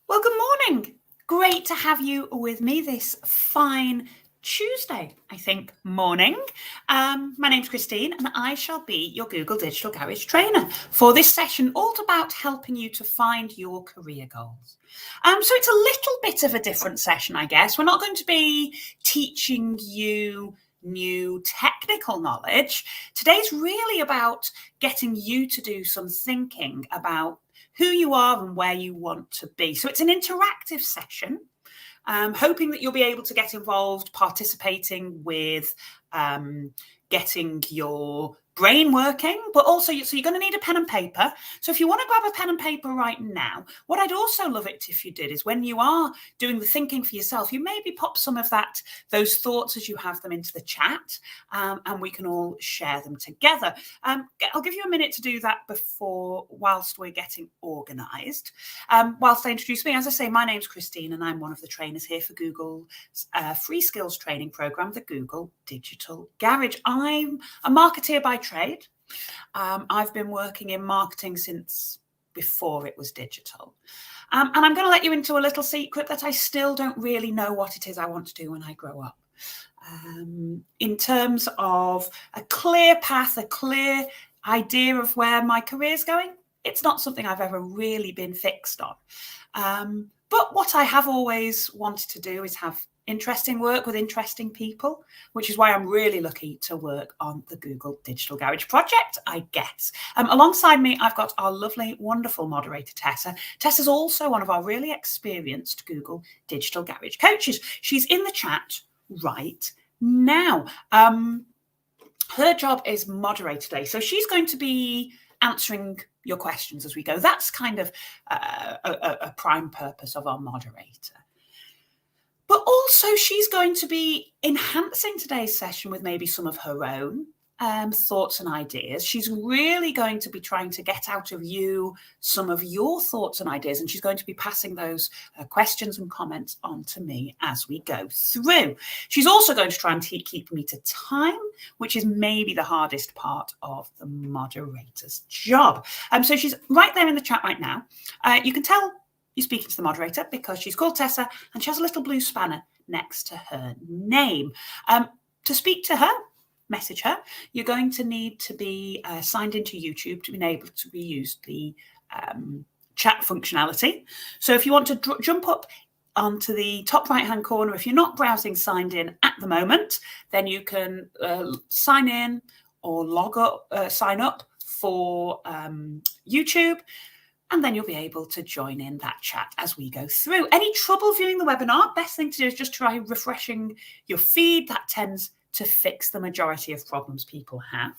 Well, good morning. Great to have you with me this fine Tuesday, I think, morning. My name's Christine and I shall be your Google Digital Garage trainer for this session, all about helping you to find your career goals. So it's a little bit of a different session, I guess. We're not going to be teaching you new technical knowledge. Today's really about getting you to do some thinking about who you are and where you want to be. So it's an interactive session. Hoping that you'll be able to get involved, participating with getting your brain working, but also, so you're going to need a pen and paper. So if you want to grab a pen and paper right now, what I'd also love it if you did is when you are doing the thinking for yourself, you maybe pop some of those thoughts as you have them into the chat, and we can all share them together. I'll give you a minute to do that whilst we're getting organised. Whilst I introduce me, as I say, my name's Christine and I'm one of the trainers here for Google's free skills training program, the Google Digital Garage. I'm a marketeer by trade. I've been working in marketing since before it was digital. And I'm going to let you into a little secret that I still don't really know what it is I want to do when I grow up. In terms of a clear path, a clear idea of where my career's going, it's not something I've ever really been fixed on. But what I have always wanted to do is have interesting work with interesting people, which is why I'm really lucky to work on the Google Digital Garage project, I guess. Alongside me, I've got our lovely, wonderful moderator, Tessa. Tessa's also one of our really experienced Google Digital Garage coaches. She's in the chat right now. Her job is moderator today, so she's going to be answering your questions as we go. That's kind of a prime purpose of our moderator. But also she's going to be enhancing today's session with maybe some of her own thoughts and ideas. She's really going to be trying to get out of you some of your thoughts and ideas, and she's going to be passing those questions and comments on to me as we go through. She's also going to try and keep me to time, which is maybe the hardest part of the moderator's job. So she's right there in the chat right now. You can tell you're speaking to the moderator because she's called Tessa and she has a little blue spanner next to her name. To speak to her, message her, you're going to need to be signed into YouTube to be able to use the chat functionality. So if you want to jump up onto the top right hand corner, if you're not browsing signed in at the moment, then you can sign in or sign up for YouTube. And then you'll be able to join in that chat as we go through. Any trouble viewing the webinar, best thing to do is just try refreshing your feed. That tends to fix the majority of problems people have.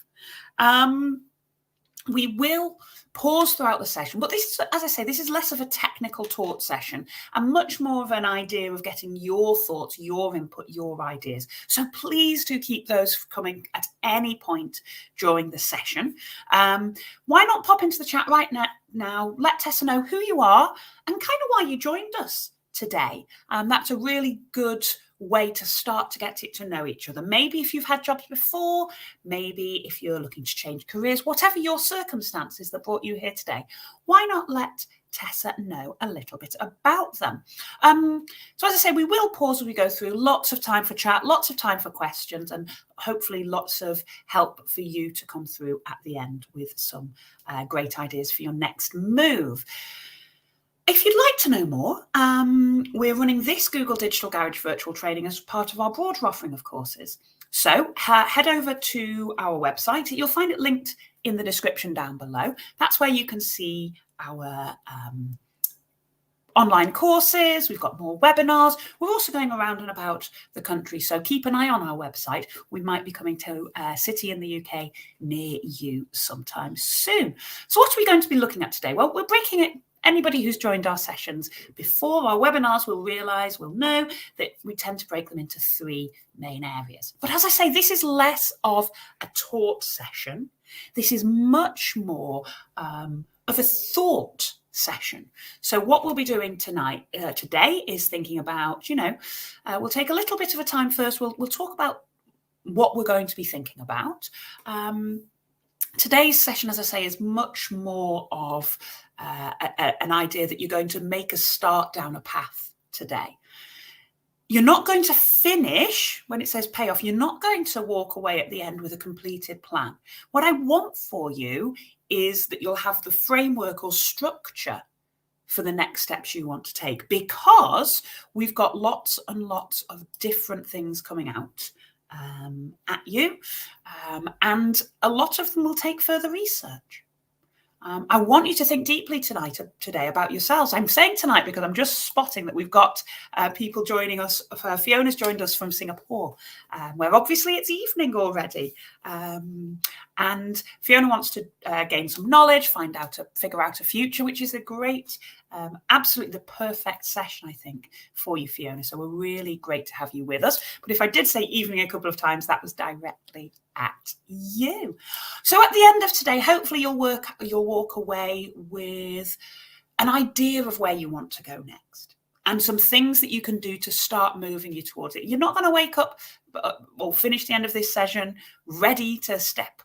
We will pause throughout the session, but this is, as I say, this is less of a technical talk session and much more of an idea of getting your thoughts, your input, your ideas. So please do keep those coming at any point during the session. Why not pop into the chat right now, let Tessa know who you are and kind of why you joined us today. That's a really good way to start to get to know each other. Maybe if you've had jobs before, maybe if you're looking to change careers, whatever your circumstances that brought you here today, why not let Tessa know a little bit about them? So as I say, we will pause as we go through. Lots of time for chat, lots of time for questions, and hopefully lots of help for you to come through at the end with some great ideas for your next move. If you'd like to know more, we're running this Google Digital Garage virtual training as part of our broader offering of courses. So head over to our website. You'll find it linked in the description down below. That's where you can see our online courses. We've got more webinars. We're also going around and about the country, so keep an eye on our website. We might be coming to a city in the UK near you sometime soon. So what are we going to be looking at today? Well, we're breaking it. Anybody who's joined our sessions before our webinars will know that we tend to break them into three main areas. But as I say, this is less of a taught session. This is much more of a thought session. So what we'll be doing today is thinking about, we'll take a little bit of a time first. We'll talk about what we're going to be thinking about. Today's session, as I say, is much more of an idea that you're going to make a start down a path today. You're not going to finish when it says payoff. You're not going to walk away at the end with a completed plan. What I want for you is that you'll have the framework or structure for the next steps you want to take, because we've got lots and lots of different things coming out at you, and a lot of them will take further research. I want you to think deeply today about yourselves. I'm saying tonight because I'm just spotting that we've got people joining us. Fiona's joined us from Singapore, where obviously it's evening already. And Fiona wants to gain some knowledge, figure out a future, which is a great, absolutely the perfect session, I think, for you, Fiona. So we're really great to have you with us. But if I did say evening a couple of times, that was directly at you. So at the end of today, hopefully you'll walk away with an idea of where you want to go next and some things that you can do to start moving you towards it. You're not going to wake up or finish the end of this session ready to step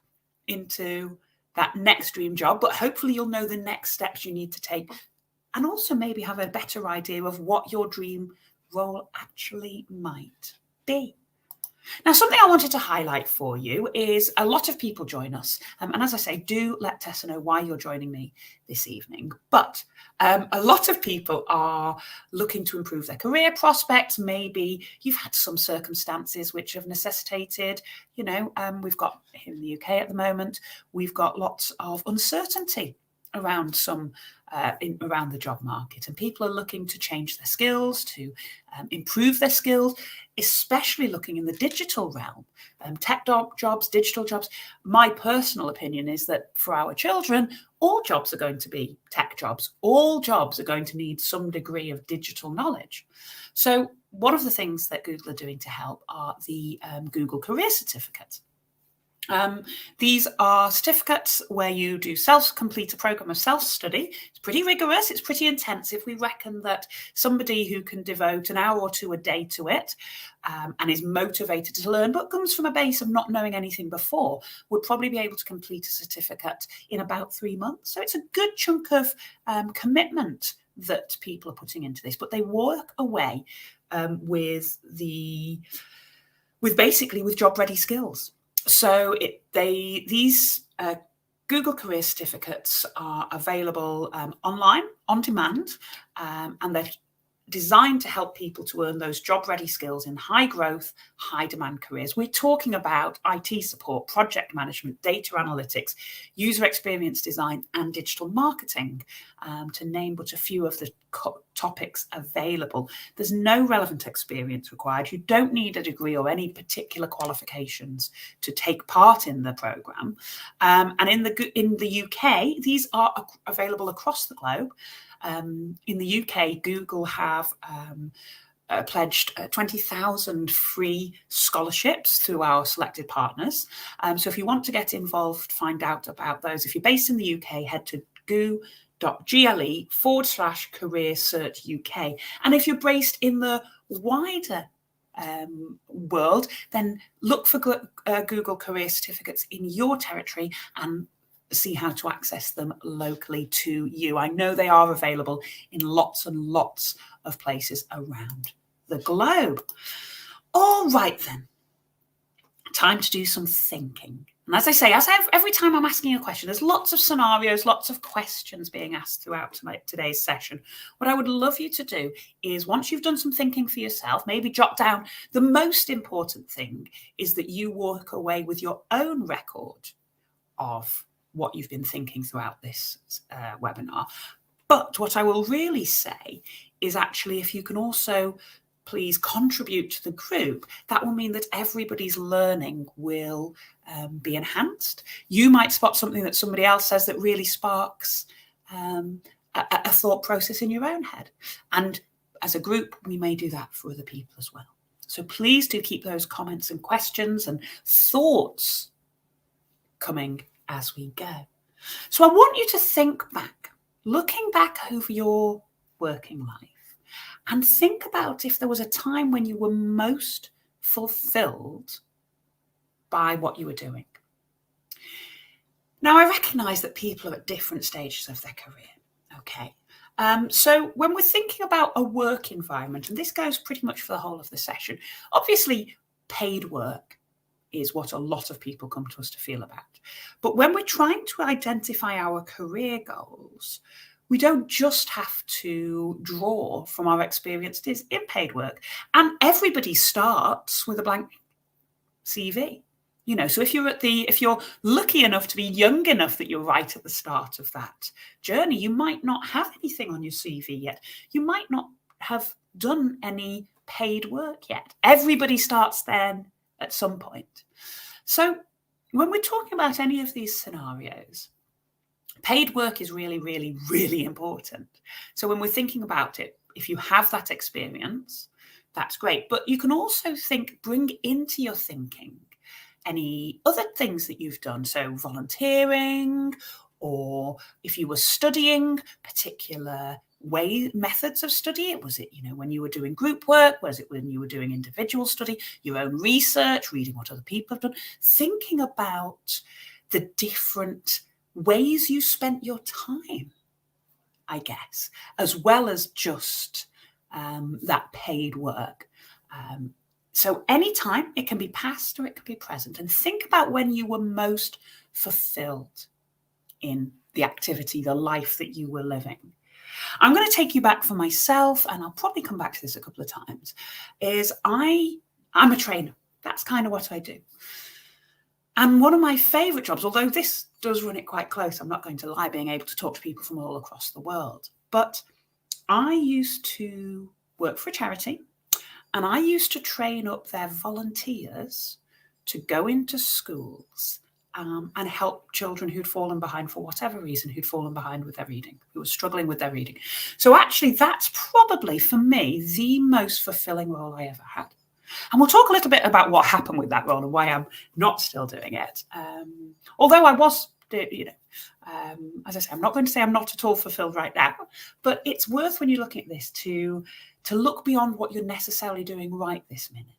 into that next dream job, but hopefully you'll know the next steps you need to take and also maybe have a better idea of what your dream role actually might be. Now, something I wanted to highlight for you is a lot of people join us. And as I say, do let Tessa know why you're joining me this evening. But a lot of people are looking to improve their career prospects. Maybe you've had some circumstances which have necessitated, we've got here in the UK at the moment, we've got lots of uncertainty around around the job market, and people are looking to change their skills, to improve their skills, especially looking in the digital realm, tech jobs, digital jobs. My personal opinion is that for our children, all jobs are going to be tech jobs. All jobs are going to need some degree of digital knowledge. So one of the things that Google are doing to help are the Google Career Certificates. These are certificates where you do complete a program of self-study. It's pretty rigorous, it's pretty intensive. We reckon that somebody who can devote an hour or two a day to it and is motivated to learn, but comes from a base of not knowing anything before, would probably be able to complete a certificate in about 3 months. So it's a good chunk of commitment that people are putting into this, but they work away with job-ready skills. So these Google Career Certificates are available online, on demand, and they're designed to help people to earn those job-ready skills in high-growth, high-demand careers. We're talking about IT support, project management, data analytics, user experience design, and digital marketing, to name but a few of the topics available. There's no relevant experience required. You don't need a degree or any particular qualifications to take part in the program. And in the UK, these are available across the globe. In the UK, Google have pledged 20,000 free scholarships through our selected partners. So if you want to get involved, find out about those. If you're based in the UK, head to goo.gle/career search UK. And if you're based in the wider world, then look for Google Career Certificates in your territory and see how to access them locally to you. I know they are available in lots and lots of places around the globe. All right then, time to do some thinking. And as I say, every time I'm asking a question, there's lots of scenarios, lots of questions being asked throughout today's session. What I would love you to do is, once you've done some thinking for yourself, maybe jot down the most important thing is that you walk away with your own record of what you've been thinking throughout this webinar. But what I will really say is, actually, if you can also please contribute to the group, that will mean that everybody's learning will be enhanced. You might spot something that somebody else says that really sparks a thought process in your own head. And as a group, we may do that for other people as well. So please do keep those comments and questions and thoughts coming as we go. So I want you to think back, looking back over your working life, and think about if there was a time when you were most fulfilled by what you were doing. Now, I recognise that people are at different stages of their career, okay? So when we're thinking about a work environment, and this goes pretty much for the whole of the session, obviously paid work is what a lot of people come to us to feel about. But when we're trying to identify our career goals, we don't just have to draw from our experiences in paid work. And everybody starts with a blank CV. So if you're lucky enough to be young enough that you're right at the start of that journey, you might not have anything on your CV yet. You might not have done any paid work yet. Everybody starts then at some point. So when we're talking about any of these scenarios, paid work is really, really, really important. So when we're thinking about it, if you have that experience, that's great. But you can also bring into your thinking any other things that you've done. So volunteering, or if you were studying particular methods of study. Was it, when you were doing group work? Was it when you were doing individual study, your own research, reading what other people have done? Thinking about the different ways you spent your time, I guess, as well as just that paid work. So anytime, it can be past or it can be present. And think about when you were most fulfilled in the activity, the life that you were living. I'm going to take you back for myself, and I'll probably come back to this a couple of times, I'm a trainer. That's kind of what I do. And one of my favourite jobs, although this does run it quite close, I'm not going to lie, being able to talk to people from all across the world. But I used to work for a charity, and I used to train up their volunteers to go into schools and help children who'd fallen behind for whatever reason, who'd fallen behind with their reading, who were struggling with their reading. So actually, that's probably, for me, the most fulfilling role I ever had. And we'll talk a little bit about what happened with that role and why I'm not still doing it. Although I was, as I say, I'm not going to say I'm not at all fulfilled right now, but it's worth, when you're looking at this, to look beyond what you're necessarily doing right this minute.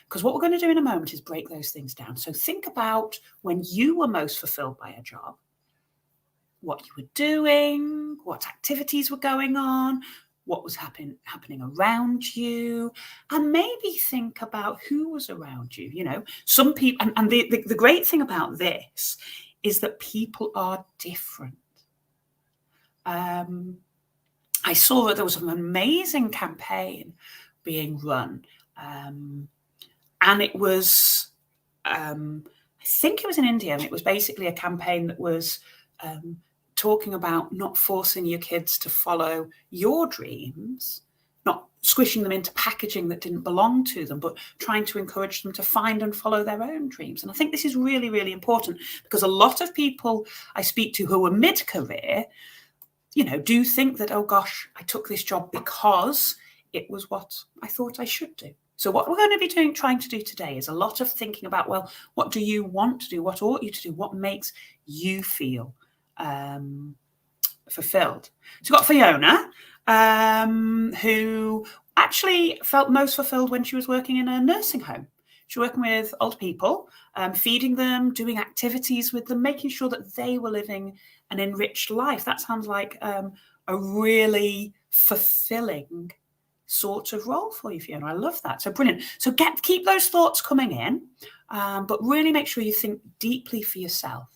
Because what we're going to do in a moment is break those things down. So think about when you were most fulfilled by a job, what you were doing, what activities were going on, what was happening around you, and maybe think about who was around you. Some people, and the great thing about this is that people are different. I saw that there was an amazing campaign being run, and it was, I think it was in India, and it was basically a campaign that was talking about not forcing your kids to follow your dreams, not squishing them into packaging that didn't belong to them, but trying to encourage them to find and follow their own dreams. And I think this is really, really important, because a lot of people I speak to who are mid-career, do think that, oh gosh, I took this job because it was what I thought I should do. So what we're going to be trying to do today is a lot of thinking about, well, what do you want to do? What ought you to do? What makes you feel fulfilled? So we've got Fiona, who actually felt most fulfilled when she was working in a nursing home. She was working with old people, feeding them, doing activities with them, making sure that they were living an enriched life. That sounds like a really fulfilling sort of role for you, Fiona. I love that. So brilliant. So keep those thoughts coming in, but really make sure you think deeply for yourself.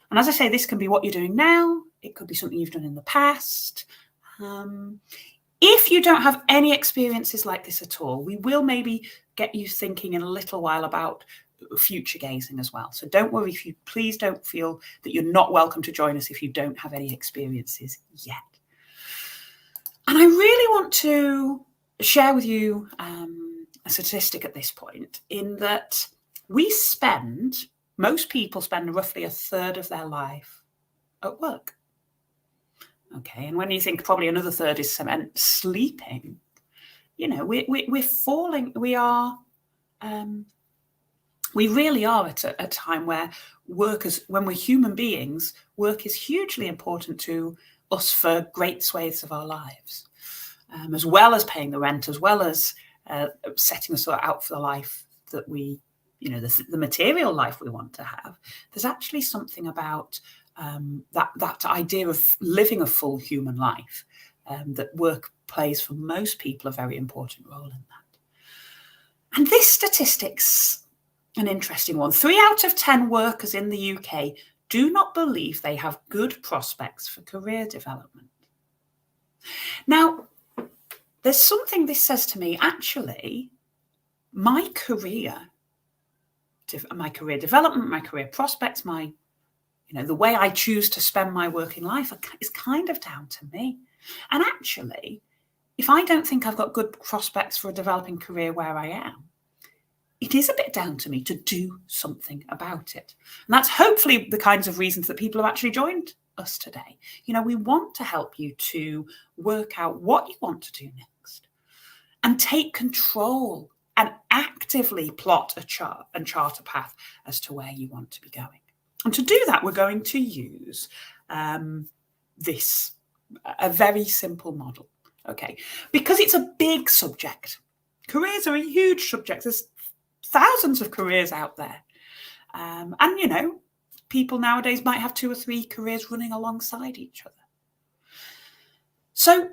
And as I say, this can be what you're doing now. It could be something you've done in the past. If you don't have any experiences like this at all, we will maybe get you thinking in a little while about future gazing as well. So don't worry, please don't feel that you're not welcome to join us if you don't have any experiences yet. And I really want to share with you a statistic at this point, in that most people spend roughly a third of their life at work. Okay, and when you think probably another third is spent sleeping, we're falling. We really are at a time where when we're human beings, work is hugely important to us for great swathes of our lives, as well as paying the rent, as well as setting us out for the life that we the material life we want to have. There's actually something about that idea of living a full human life, that work plays for most people a very important role in that. And this statistic's an interesting one. 3 out of 10 workers in the UK do not believe they have good prospects for career development. Now, there's something this says to me, actually, my career development, my career prospects, the way I choose to spend my working life is kind of down to me. And actually, if I don't think I've got good prospects for a developing career where I am, it is a bit down to me to do something about it. And that's hopefully the kinds of reasons that people have actually joined us today. We want to help you to work out what you want to do next and take control and actively plot a chart and chart a path as to where you want to be going. And to do that, we're going to use a very simple model, okay? Because it's a big subject. Careers are a huge subject. There's thousands of careers out there. And people nowadays might have 2 or 3 careers running alongside each other. So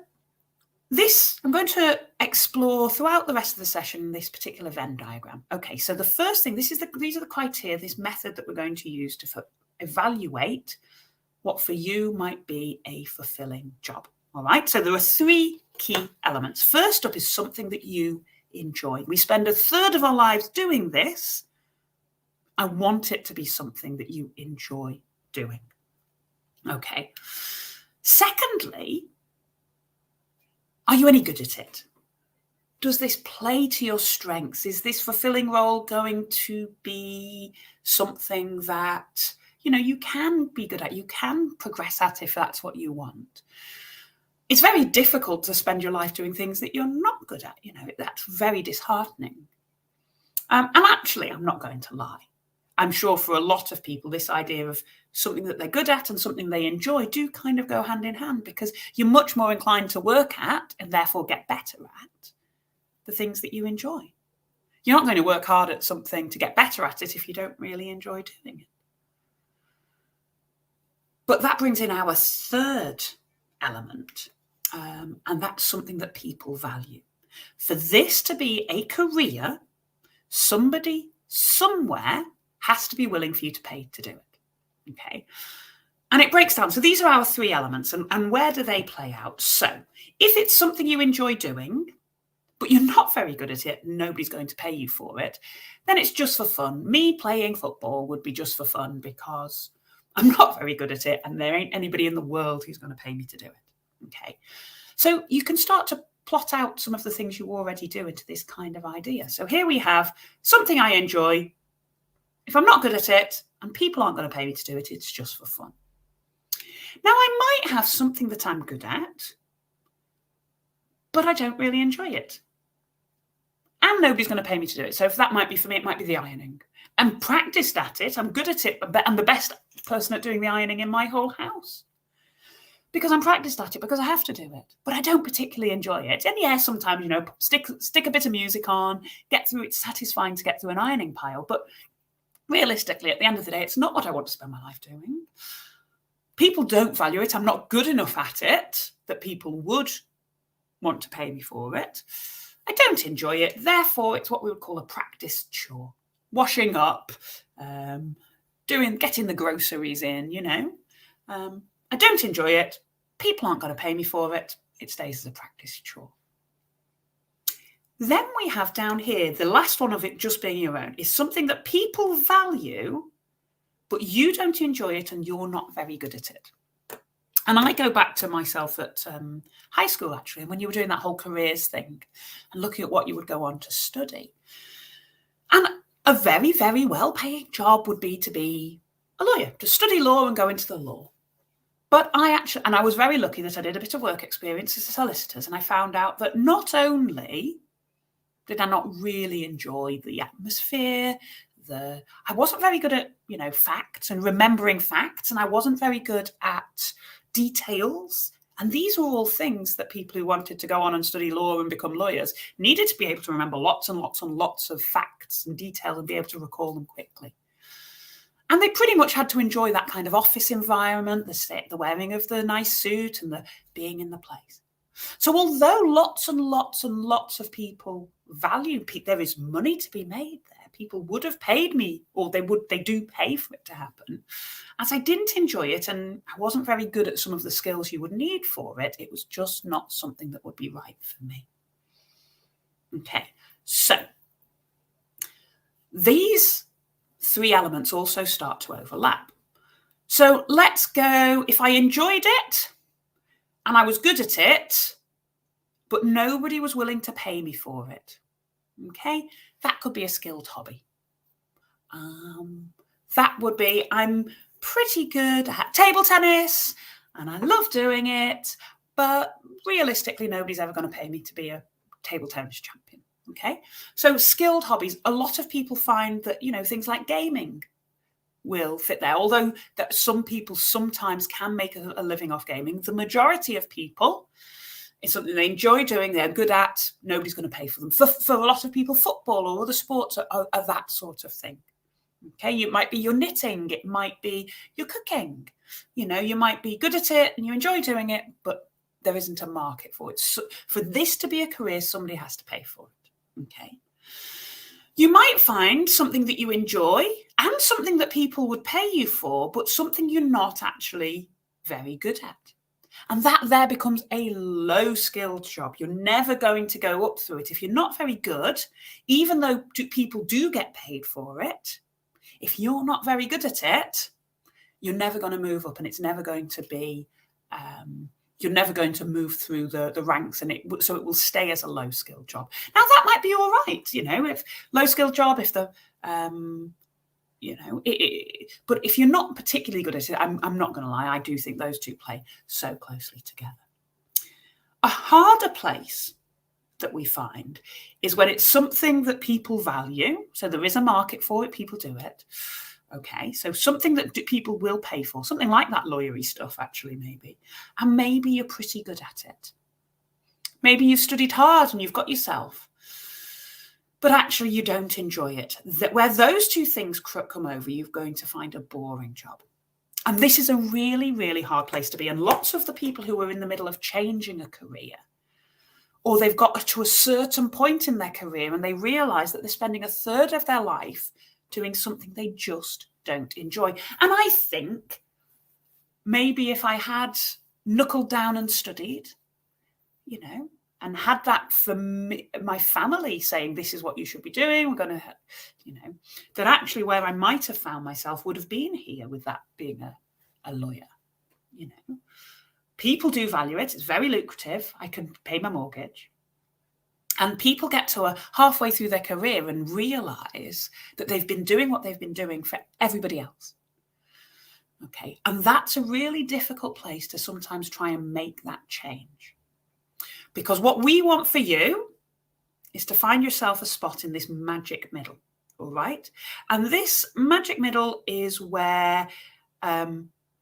I'm going to explore throughout the rest of the session this particular Venn diagram. Okay, so the first thing, these are the criteria, this method that we're going to use to evaluate what for you might be a fulfilling job. All right, so there are 3 key elements. First up is something that you enjoy. We spend a third of our lives doing this. I want it to be something that you enjoy doing. Okay. Secondly, are you any good at it? Does this play to your strengths? Is this fulfilling role going to be something that, you can be good at, you can progress at if that's what you want? It's very difficult to spend your life doing things that you're not good at. That's very disheartening. And actually, I'm not going to lie. I'm sure for a lot of people, this idea of something that they're good at and something they enjoy do kind of go hand in hand, because you're much more inclined to work at and therefore get better at the things that you enjoy. You're not going to work hard at something to get better at it if you don't really enjoy doing it. But that brings in our third element, and that's something that people value. For this to be a career, somebody somewhere has to be willing for you to pay to do it. Okay. And it breaks down. So these are our 3 elements, and where do they play out? So if it's something you enjoy doing, but you're not very good at it, nobody's going to pay you for it, then it's just for fun. Me playing football would be just for fun because I'm not very good at it and there ain't anybody in the world who's going to pay me to do it. Okay. So you can start to plot out some of the things you already do into this kind of idea. So here we have something I enjoy. If I'm not good at it and people aren't going to pay me to do it, it's just for fun. Now, I might have something that I'm good at, but I don't really enjoy it. And nobody's going to pay me to do it. So if that might be for me, it might be the ironing. I'm practiced at it. I'm good at it. I'm the best person at doing the ironing in my whole house. Because I'm practiced at it, because I have to do it. But I don't particularly enjoy it. And yeah, sometimes, stick a bit of music on, get through. It's satisfying to get through an ironing pile. But realistically, at the end of the day, it's not what I want to spend my life doing. People don't value it. I'm not good enough at it that people would want to pay me for it. I don't enjoy it. Therefore, it's what we would call a practice chore. Washing up, getting the groceries in, I don't enjoy it. People aren't going to pay me for it. It stays as a practice chore. Then we have down here, the last one of it just being your own, is something that people value, but you don't enjoy it and you're not very good at it. And I go back to myself at high school, actually, when you were doing that whole careers thing and looking at what you would go on to study. And a very, very well-paying job would be to be a lawyer, to study law and go into the law. But I was very lucky that I did a bit of work experience as a solicitor, and I found out that not only did I not really enjoy the atmosphere, I wasn't very good at, facts and remembering facts, and I wasn't very good at details And these are all things that people who wanted to go on and study law and become lawyers needed to be able to remember lots and lots and lots of facts and details and be able to recall them quickly. And they pretty much had to enjoy that kind of office environment, the wearing of the nice suit and the being in the place. So although lots and lots and lots of people value, there is money to be made there. People would have paid me, or they do pay for it to happen. As I didn't enjoy it and I wasn't very good at some of the skills you would need for it, it was just not something that would be right for me. Okay, so these three elements also start to overlap. So let's go, if I enjoyed it and I was good at it, but nobody was willing to pay me for it. Okay, that could be a skilled hobby. That would be, I'm pretty good at table tennis and I love doing it, but realistically, nobody's ever going to pay me to be a table tennis champion. Okay, so skilled hobbies, a lot of people find that, things like gaming will fit there, although that some people sometimes can make a living off gaming. The majority of people, it's something they enjoy doing, they're good at, nobody's going to pay for them. For a lot of people, football or other sports are that sort of thing. Okay, it might be your knitting, it might be your cooking. You might be good at it and you enjoy doing it, but there isn't a market for it. So for this to be a career, somebody has to pay for it. Okay. You might find something that you enjoy and something that people would pay you for, but something you're not actually very good at. And that there becomes a low-skilled job. You're never going to go up through it. If you're not very good, even though people do get paid for it, if you're not very good at it, you're never going to move up, and it's never going to be, you're never going to move through the ranks, and so it will stay as a low-skilled job. Now, that might be all right, if low-skilled job, if the, but if you're not particularly good at it, I'm not going to lie, I do think those two play so closely together. A harder place that we find is when it's something that people value. So there is a market for it, people do it. Okay, so something that people will pay for, something like that lawyery stuff, actually, maybe. And maybe you're pretty good at it. Maybe you've studied hard and you've got yourself, but actually you don't enjoy it. Where those two things come over, you're going to find a boring job. And this is a really, really hard place to be. And lots of the people who are in the middle of changing a career, or they've got to a certain point in their career and they realize that they're spending a third of their life doing something they just don't enjoy. And I think maybe if I had knuckled down and studied, and had that for my family saying, this is what you should be doing, we're going to, that actually where I might have found myself would have been here with that being a lawyer. People do value it. It's very lucrative. I can pay my mortgage. And people get to halfway through their career and realize that they've been doing what they've been doing for everybody else. Okay. And that's a really difficult place to sometimes try and make that change. Because what we want for you is to find yourself a spot in this magic middle. All right. And this magic middle is where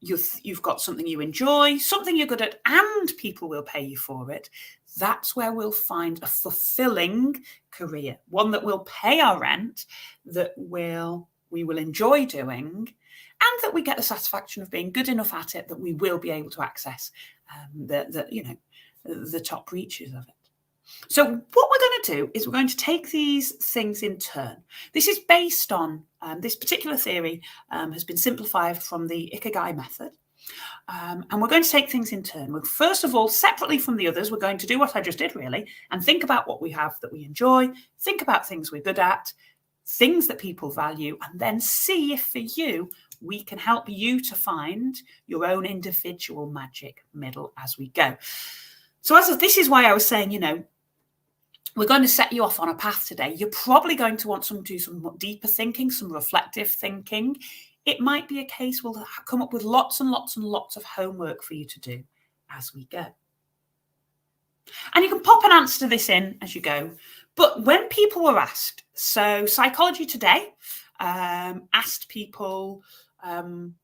you've got something you enjoy, something you're good at, and people will pay you for it. That's where we'll find a fulfilling career, one that will pay our rent, that we will enjoy doing, and that we get the satisfaction of being good enough at it that we will be able to access the top reaches of it. So what we're going to do is we're going to take these things in turn. This is based on, this particular theory has been simplified from the Ikigai method. And we're going to take things in turn. We're, first of all, separately from the others, we're going to do what I just did, really, and think about what we have that we enjoy, think about things we're good at, things that people value, and then see if for you, we can help you to find your own individual magic middle as we go. So this is why I was saying, we're going to set you off on a path today. You're probably going to want to do some deeper thinking, some reflective thinking. It might be a case we'll come up with lots and lots and lots of homework for you to do as we go. And you can pop an answer to this in as you go. But when people were asked, so Psychology Today asked people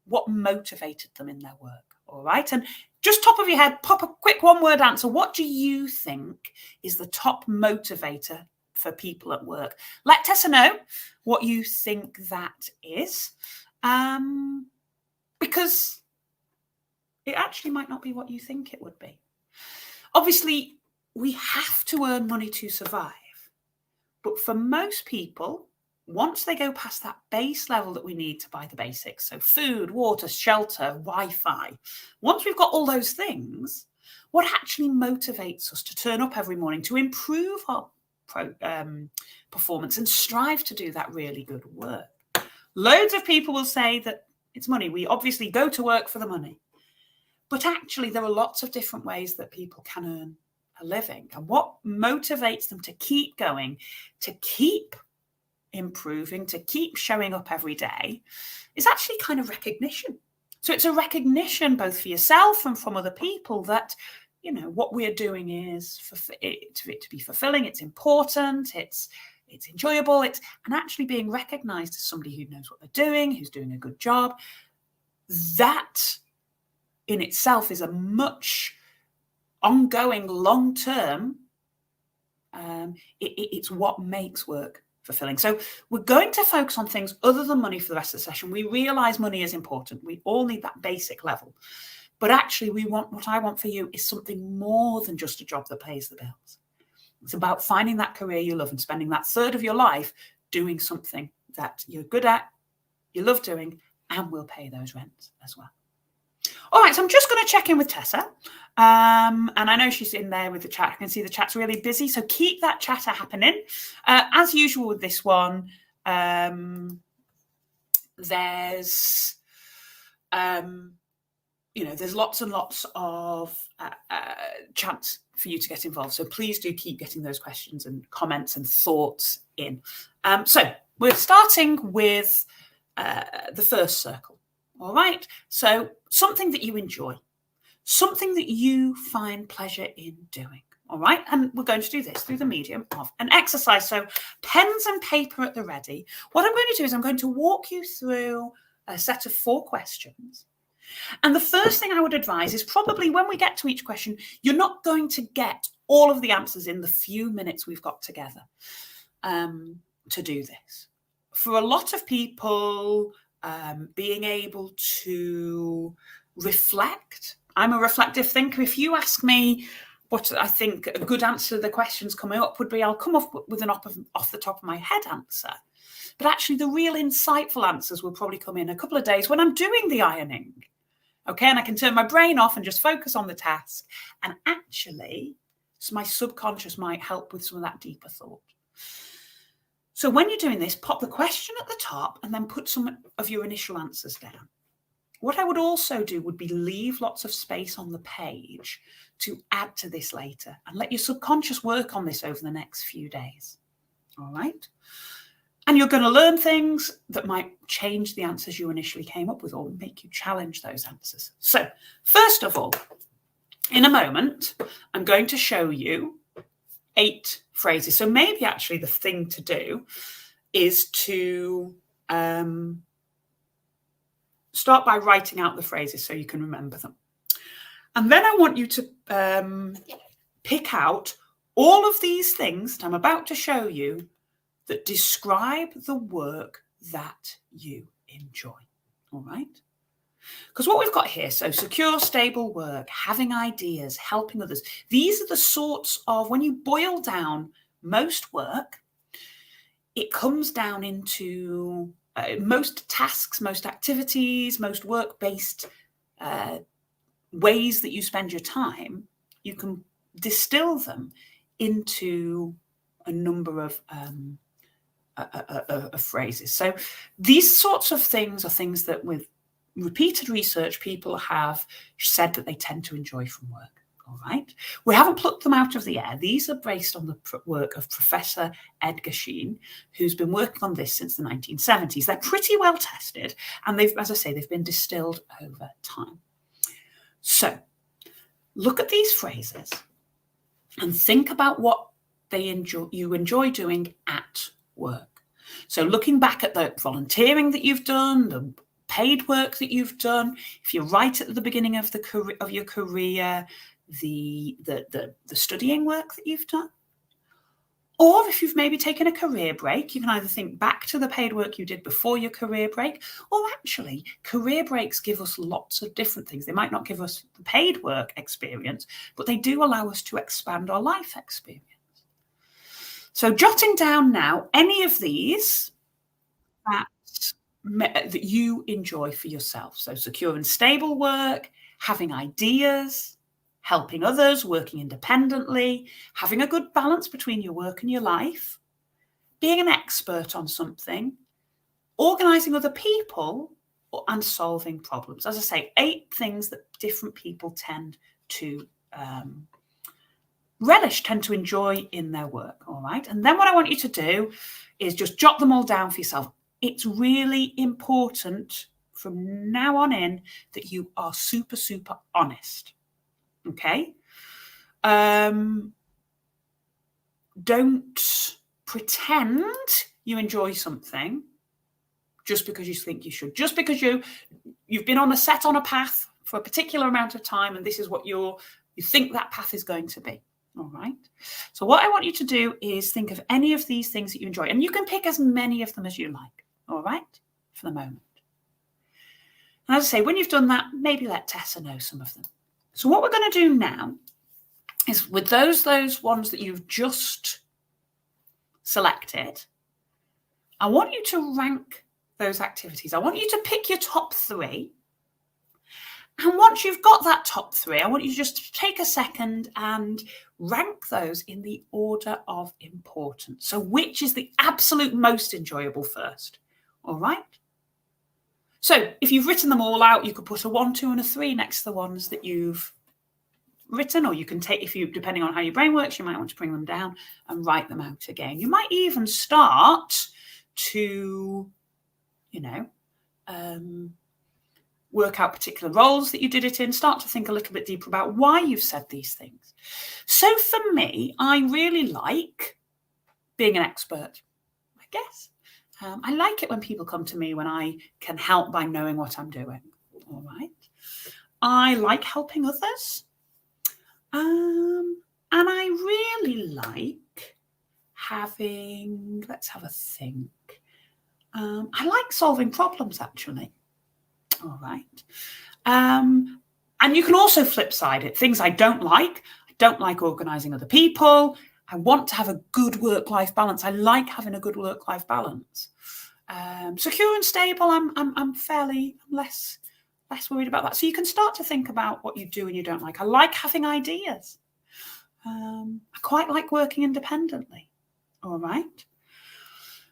what motivated them in their work. All right. And just top of your head, pop a quick one-word answer. What do you think is the top motivator for people at work? Let Tessa know what you think that is, because it actually might not be what you think it would be. Obviously, we have to earn money to survive. But for most people, once they go past that base level that we need to buy the basics, so food, water, shelter, Wi-Fi, once we've got all those things, what actually motivates us to turn up every morning, to improve our performance and strive to do that really good work? Loads of people will say that it's money. We obviously go to work for the money. But actually, there are lots of different ways that people can earn a living. And what motivates them to keep going, to keep improving, to keep showing up every day, is actually kind of recognition. So it's a recognition both for yourself and from other people that, you know, what we're doing is for it to be fulfilling, it's important, it's enjoyable, and actually being recognized as somebody who knows what they're doing, who's doing a good job. That in itself is a much ongoing, long-term, it's what makes work fulfilling. So we're going to focus on things other than money for the rest of the session. We realize money is important. We all need that basic level. But actually, what I want for you is something more than just a job that pays the bills. It's about finding that career you love and spending that third of your life doing something that you're good at, you love doing, and will pay those rents as well. All right, so I'm just going to check in with Tessa. And I know she's in there with the chat. I can see the chat's really busy, so keep that chatter happening. As usual with this one, there's lots and lots of chance for you to get involved. So please do keep getting those questions and comments and thoughts in. So we're starting with the first circle. All right, so something that you enjoy, something that you find pleasure in doing. All right, and we're going to do this through the medium of an exercise. So pens and paper at the ready. What I'm going to do is I'm going to walk you through a set of 4 questions. And the first thing I would advise is probably when we get to each question, you're not going to get all of the answers in the few minutes we've got together to do this. For a lot of people, being able to reflect. I'm a reflective thinker. If you ask me what I think a good answer to the questions coming up would be, I'll come up with an off the top of my head answer. But actually, the real insightful answers will probably come in a couple of days when I'm doing the ironing. Okay, and I can turn my brain off and just focus on the task. And actually, my subconscious might help with some of that deeper thought. So when you're doing this, pop the question at the top and then put some of your initial answers down. What I would also do would be leave lots of space on the page to add to this later and let your subconscious work on this over the next few days. All right? And you're going to learn things that might change the answers you initially came up with or make you challenge those answers. So first of all, in a moment, I'm going to show you 8 phrases. So maybe actually the thing to do is to start by writing out the phrases so you can remember them. And then I want you to pick out all of these things that I'm about to show you that describe the work that you enjoy. All right? Because what we've got here, so secure, stable work, having ideas, helping others, these are the sorts of, when you boil down most work, it comes down into most tasks, most activities, most work-based ways that you spend your time. You can distill them into a number of phrases. So these sorts of things are things that with repeated research, people have said that they tend to enjoy from work. All right. We haven't plucked them out of the air. These are based on the work of Professor Edgar Schein, who's been working on this since the 1970s. They're pretty well tested, and they've, as I say, they've been distilled over time. So look at these phrases and think about what you enjoy doing at work. So looking back at the volunteering that you've done, the paid work that you've done, if you're right at the beginning of your career, the studying work that you've done. Or if you've maybe taken a career break, you can either think back to the paid work you did before your career break, or actually career breaks give us lots of different things. They might not give us the paid work experience, but they do allow us to expand our life experience. So jotting down now any of these that you enjoy for yourself. So secure and stable work, having ideas, helping others, working independently, having a good balance between your work and your life, being an expert on something, organizing other people, and solving problems. As I say, 8 things that different people tend to relish, tend to enjoy in their work. All right. And then what I want you to do is just jot them all down for yourself. It's really important from now on in that you are super, super honest. Okay. Don't pretend you enjoy something just because you think you should, just because you've been on a path for a particular amount of time, and this is what you think that path is going to be. All right. So what I want you to do is think of any of these things that you enjoy, and you can pick as many of them as you like. All right. For the moment. And as I say, when you've done that, maybe let Tessa know some of them. So what we're going to do now is with those ones that you've just selected, I want you to rank those activities. I want you to pick your top 3. And once you've got that top 3, I want you just to take a second and rank those in the order of importance. So which is the absolute most enjoyable first? All right. So if you've written them all out, you could put a 1, 2, and a 3 next to the ones that you've written, or you can take, depending on how your brain works, you might want to bring them down and write them out again. You might even start to, work out particular roles that you did it in, start to think a little bit deeper about why you've said these things. So for me, I really like being an expert, I guess. I like it when people come to me when I can help by knowing what I'm doing. All right. I like helping others. And I really like having, let's have a think. I like solving problems, actually. All right. And you can also flip side it. Things I don't like organizing other people. I want to have a good work-life balance. I like having a good work-life balance. Secure and stable, I'm less worried about that. So you can start to think about what you do and you don't like. I like having ideas. I quite like working independently. All right.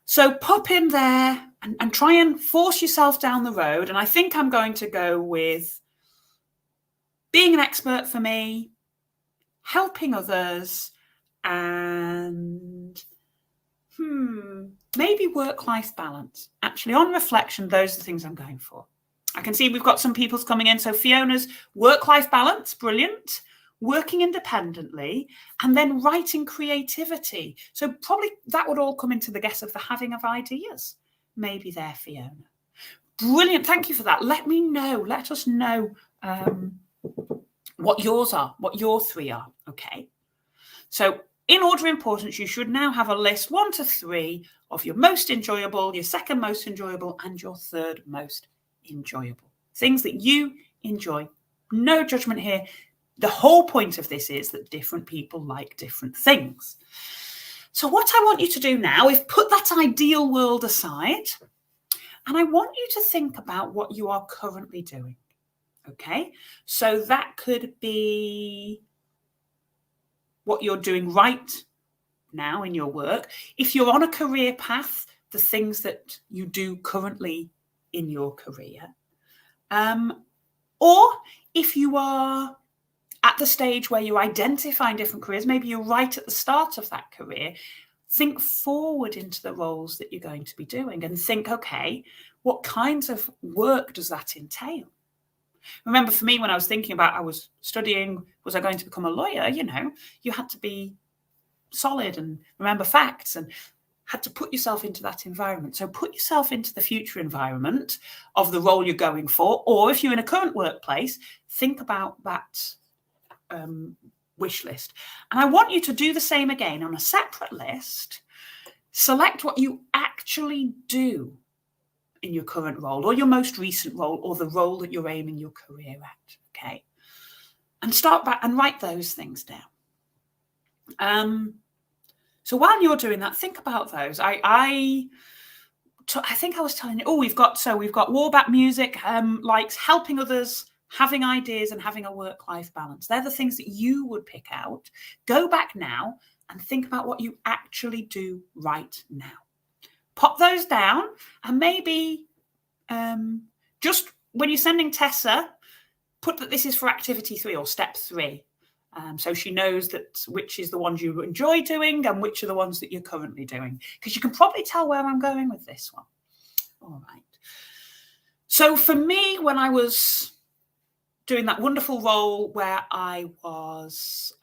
So pop in there and try and force yourself down the road. And I think I'm going to go with being an expert for me, helping others, and maybe work-life balance. Actually, on reflection, those are the things I'm going for. I can see we've got some people's coming in. So Fiona's work-life balance, brilliant. Working independently, and then writing creativity. So probably that would all come into the guess of the having of ideas. Maybe there, Fiona. Brilliant. Thank you for that. Let me know. Let us know what yours are, what your 3 are. Okay. So in order of importance, you should now have a list 1 to 3 of your most enjoyable, your second most enjoyable, and your third most enjoyable. Things that you enjoy. No judgment here. The whole point of this is that different people like different things. So what I want you to do now is put that ideal world aside, and I want you to think about what you are currently doing. Okay? So that could be what you're doing right now in your work. If you're on a career path, the things that you do currently in your career. Or if you are at the stage where you're identifying different careers, maybe you're right at the start of that career, think forward into the roles that you're going to be doing and think, okay, what kinds of work does that entail? Remember, for me, when I was thinking about, I was studying, was I going to become a lawyer? You had to be solid and remember facts. And had to put yourself into that environment. So put yourself into the future environment of the role you're going for, or if you're in a current workplace, think about that wish list. And I want you to do the same again on a separate list. Select what you actually do in your current role or your most recent role or the role that you're aiming your career at, okay? And start back and write those things down. So while you're doing that, think about those. I think I was telling you, we've got Warback Music, likes helping others, having ideas and having a work-life balance. They're the things that you would pick out. Go back now and think about what you actually do right now. Pop those down and maybe just when you're sending Tessa, put that this is for activity 3 or step 3. So she knows that which is the ones you enjoy doing and which are the ones that you're currently doing. Because you can probably tell where I'm going with this one. All right. So for me, when I was doing that wonderful role where I was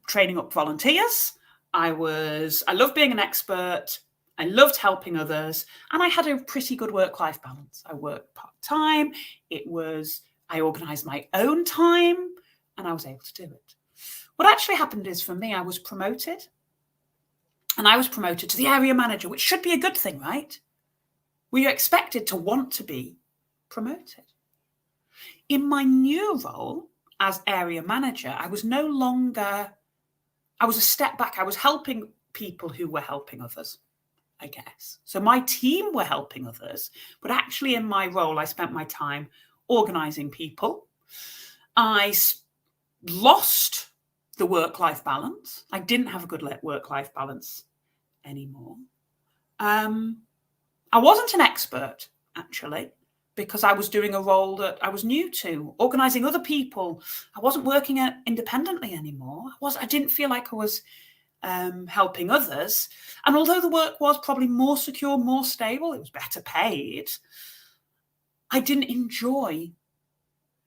training up volunteers, I loved being an expert. I loved helping others, and I had a pretty good work-life balance. I worked part-time. I organised my own time, and I was able to do it. What actually happened is, for me, I was promoted, and I was promoted to the area manager, which should be a good thing, right? Were you expected to want to be promoted? In my new role as area manager, I was a step back. I was helping people who were helping others, I guess. So my team were helping others, but actually in my role, I spent my time organising people. I lost the work-life balance. I didn't have a good work-life balance anymore. I wasn't an expert, actually, because I was doing a role that I was new to, organising other people. I wasn't working independently anymore. I didn't feel like I was helping others. And although the work was probably more secure, more stable, it was better paid, I didn't enjoy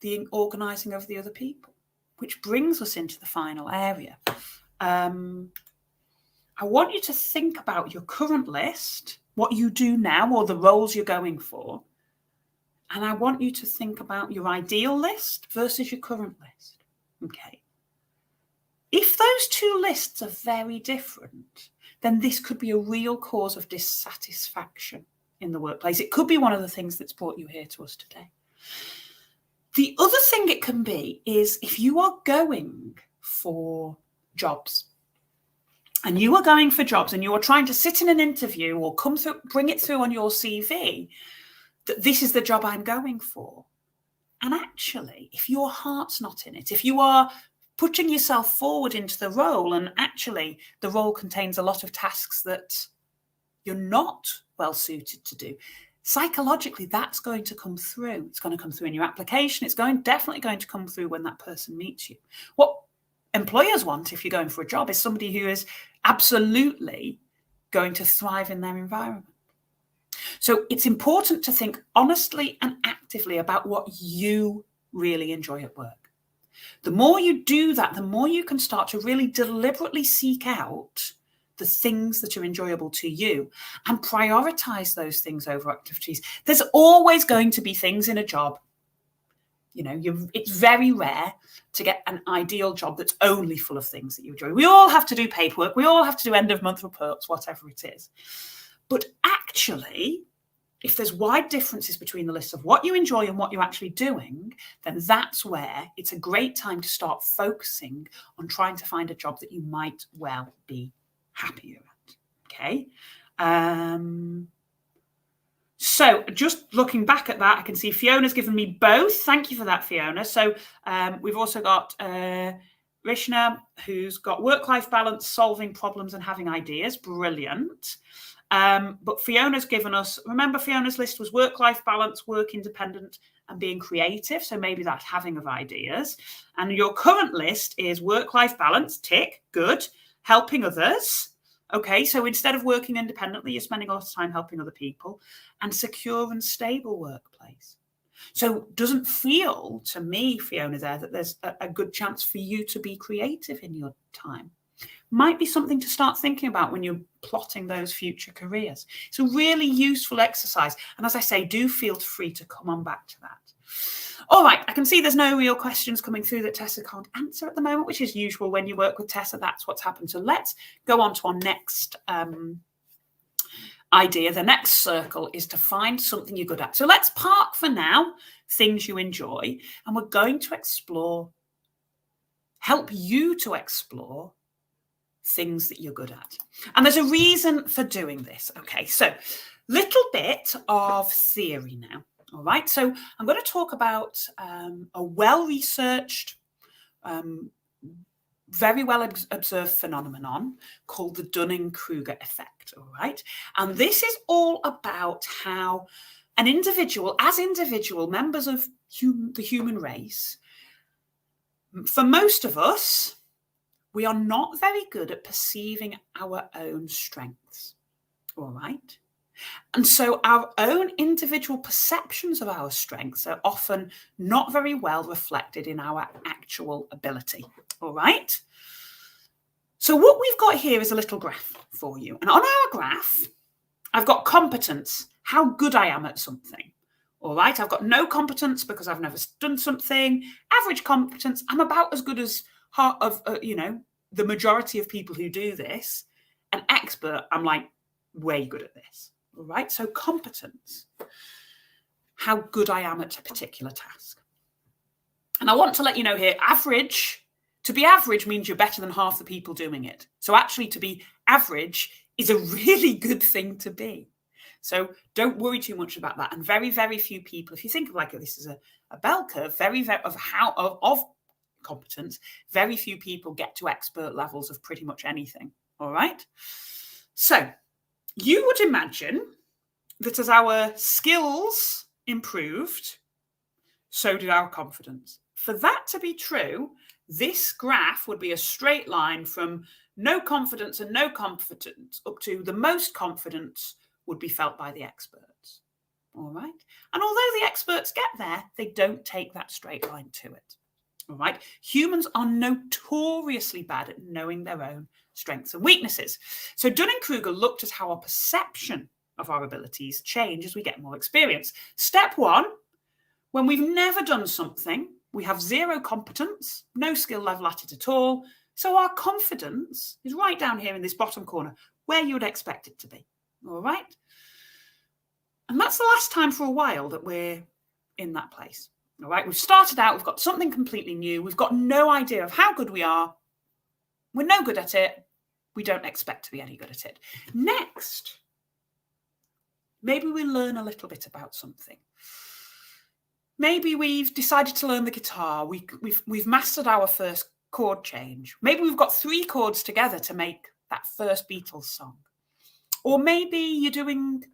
the organising of the other people, which brings us into the final area. I want you to think about your current list, what you do now, or the roles you're going for. And I want you to think about your ideal list versus your current list. Okay. If those two lists are very different, then this could be a real cause of dissatisfaction in the workplace. It could be one of the things that's brought you here to us today. The other thing it can be is if you are going for jobs, and you are going for jobs and you are trying to sit in an interview or bring it through on your CV, that this is the job I'm going for. And actually, if your heart's not in it, if you are putting yourself forward into the role and actually the role contains a lot of tasks that you're not well suited to do, psychologically, that's going to come through. It's going to come through in your application. It's definitely going to come through when that person meets you. What employers want, if you're going for a job, is somebody who is absolutely going to thrive in their environment. So it's important to think honestly and actively about what you really enjoy at work. The more you do that, the more you can start to really deliberately seek out the things that are enjoyable to you and prioritize those things over activities. There's always going to be things in a job. It's very rare to get an ideal job that's only full of things that you enjoy. We all have to do paperwork. We all have to do end of month reports, whatever it is. But actually, if there's wide differences between the lists of what you enjoy and what you're actually doing, then that's where it's a great time to start focusing on trying to find a job that you might well be happier at. Okay. So just looking back at that, I can see Fiona's given me both. Thank you for that, Fiona. So we've also got Rishna, who's got work-life balance, solving problems and having ideas. Brilliant. But Fiona's given us, remember Fiona's list was work-life balance, work independent and being creative. So maybe that's having of ideas. And your current list is work-life balance, tick, good, helping others. Okay, so instead of working independently, you're spending a lot of time helping other people, and secure and stable workplace. So doesn't feel to me, Fiona, there that there's a good chance for you to be creative in your time. might be something to start thinking about when you're plotting those future careers. It's a really useful exercise. And as I say, do feel free to come on back to that. All right, I can see there's no real questions coming through that Tessa can't answer at the moment, which is usual when you work with Tessa. That's what's happened. So let's go on to our next idea. The next circle is to find something you're good at. So let's park for now things you enjoy, and we're going to help you to explore things that you're good at. And there's a reason for doing this. Okay, so little bit of theory now. All right, so I'm going to talk about a well-researched, very well observed phenomenon called the Dunning-Kruger effect. All right, and this is all about how an individual, as individual members of the human race, for most of us, we are not very good at perceiving our own strengths. All right. And so our own individual perceptions of our strengths are often not very well reflected in our actual ability. All right. So what we've got here is a little graph for you. And on our graph, I've got competence, how good I am at something. All right. I've got no competence because I've never done something. Average competence, I'm about as good as the majority of people who do this. An expert, I'm like way good at this. All right, so competence, how good I am at a particular task. And I want to let you know here, to be average means you're better than half the people doing it. So actually to be average is a really good thing to be. So don't worry too much about that. And very, very few people, if you think of this as a bell curve, of competence, very few people get to expert levels of pretty much anything. All right, so you would imagine that as our skills improved, so did our confidence. For that to be true, this graph would be a straight line from no confidence and no confidence up to the most confidence would be felt by the experts. All right. And although the experts get there, they don't take that straight line to it. All right. Humans are notoriously bad at knowing their own strengths and weaknesses. So Dunning-Kruger looked at how our perception of our abilities change as we get more experience. Step one, when we've never done something, we have zero competence, no skill level at it at all. So our confidence is right down here in this bottom corner where you would expect it to be. All right. And that's the last time for a while that we're in that place. All right. We've started out, we've got something completely new. We've got no idea of how good we are. We're no good at it. We don't expect to be any good at it. Next, maybe we learn a little bit about something. Maybe we've decided to learn the guitar. We've mastered our first chord change. Maybe we've got 3 chords together to make that first Beatles song. Or maybe you're doing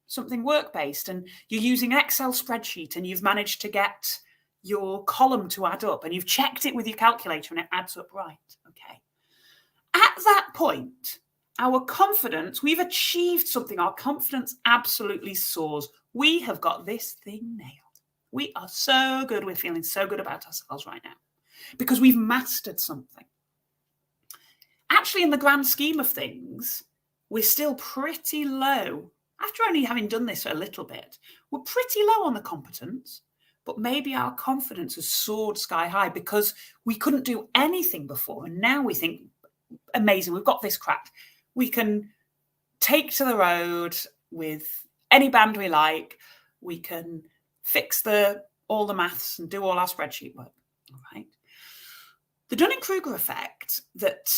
something work-based and you're using an Excel spreadsheet and you've managed to get your column to add up and you've checked it with your calculator and it adds up right. Okay. At that point, our confidence, we've achieved something. Our confidence absolutely soars. We have got this thing nailed. We are so good. We're feeling so good about ourselves right now because we've mastered something. Actually, in the grand scheme of things, we're still pretty low. After only having done this a little bit, we're pretty low on the competence, but maybe our confidence has soared sky high because we couldn't do anything before. And now we think, amazing, we've got this cracked. We can take to the road with any band we like. We can fix all the maths and do all our spreadsheet work. All right. The Dunning-Kruger effect that